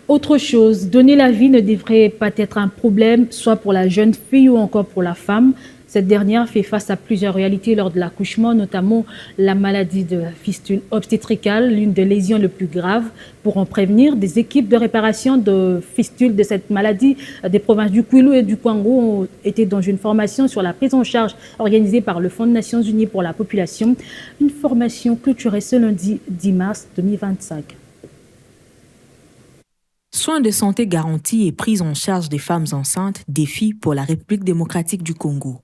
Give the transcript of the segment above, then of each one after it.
Autre chose, donner la vie ne devrait pas être un problème, soit pour la jeune fille ou encore pour la femme. Cette dernière fait face à plusieurs réalités lors de l'accouchement, notamment la maladie de la fistule obstétricale, l'une des lésions les plus graves. Pour en prévenir, des équipes de réparation de fistules de cette maladie des provinces du Kwilu et du Kwango ont été dans une formation sur la prise en charge organisée par le Fonds des Nations Unies pour la population. Une formation clôturée ce lundi 10 mars 2025. Soins de santé garantis et prise en charge des femmes enceintes, défi pour la République démocratique du Congo.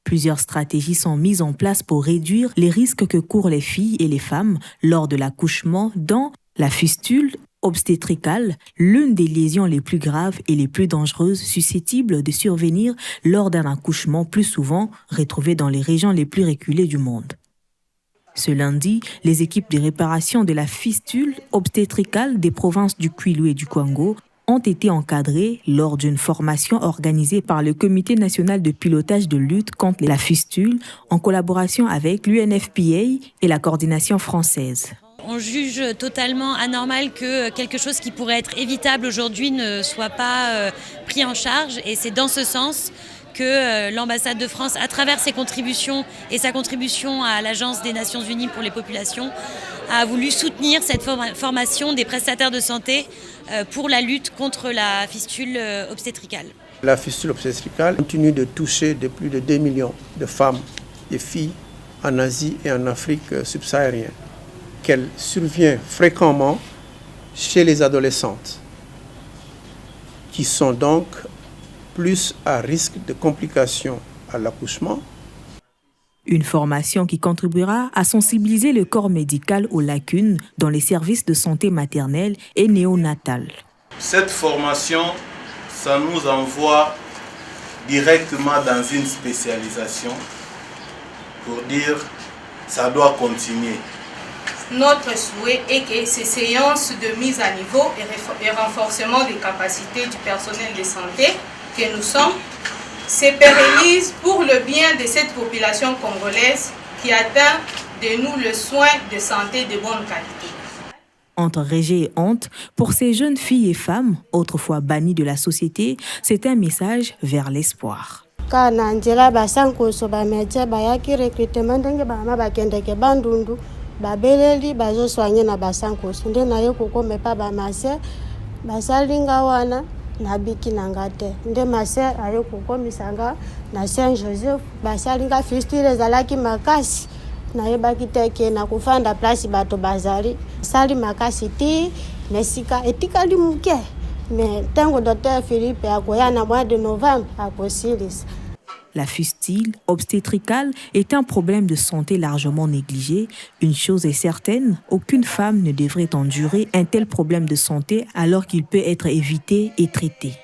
Plusieurs stratégies sont mises en place pour réduire les risques que courent les filles et les femmes lors de l'accouchement, dont la fistule obstétricale, l'une des lésions les plus graves et les plus dangereuses susceptibles de survenir lors d'un accouchement plus souvent retrouvée dans les régions les plus reculées du monde. Ce lundi, les équipes de réparation de la fistule obstétricale des provinces du Kwilu et du Kwango ont été encadrées lors d'une formation organisée par le Comité national de pilotage de lutte contre la fistule en collaboration avec l'UNFPA et la coordination française. On juge totalement anormal que quelque chose qui pourrait être évitable aujourd'hui ne soit pas pris en charge, et c'est dans ce sens que l'ambassade de France, à travers ses contributions et sa contribution à l'Agence des Nations Unies pour les populations, a voulu soutenir cette formation des prestataires de santé pour la lutte contre la fistule obstétricale. La fistule obstétricale continue de toucher de plus de 2 millions de femmes et filles en Asie et en Afrique subsaharienne, qu'elle survient fréquemment chez les adolescentes, qui sont donc plus à risque de complications à l'accouchement. Une formation qui contribuera à sensibiliser le corps médical aux lacunes dans les services de santé maternelle et néonatale. Cette formation, ça nous envoie directement dans une spécialisation pour dire ça doit continuer. Notre souhait est que ces séances de mise à niveau et renforcement des capacités du personnel de santé que nous sommes se pérennisent pour le bien de cette population congolaise qui attend de nous le soin de santé de bonne qualité. Entre rejet et honte, pour ces jeunes filles et femmes, autrefois bannies de la société, c'est un message vers l'espoir. nabiki nangate nde maser ayo kukomisanga na Saint Joseph basalinga fistule zalaki makasi na yebaki teke na kufanda place bato bazali sali makasi ti mesika etikali muke mais tango docteur Philippe akoya na mois de novembre akosilisa. La fistule obstétricale est un problème de santé largement négligé. Une chose est certaine, aucune femme ne devrait endurer un tel problème de santé alors qu'il peut être évité et traité.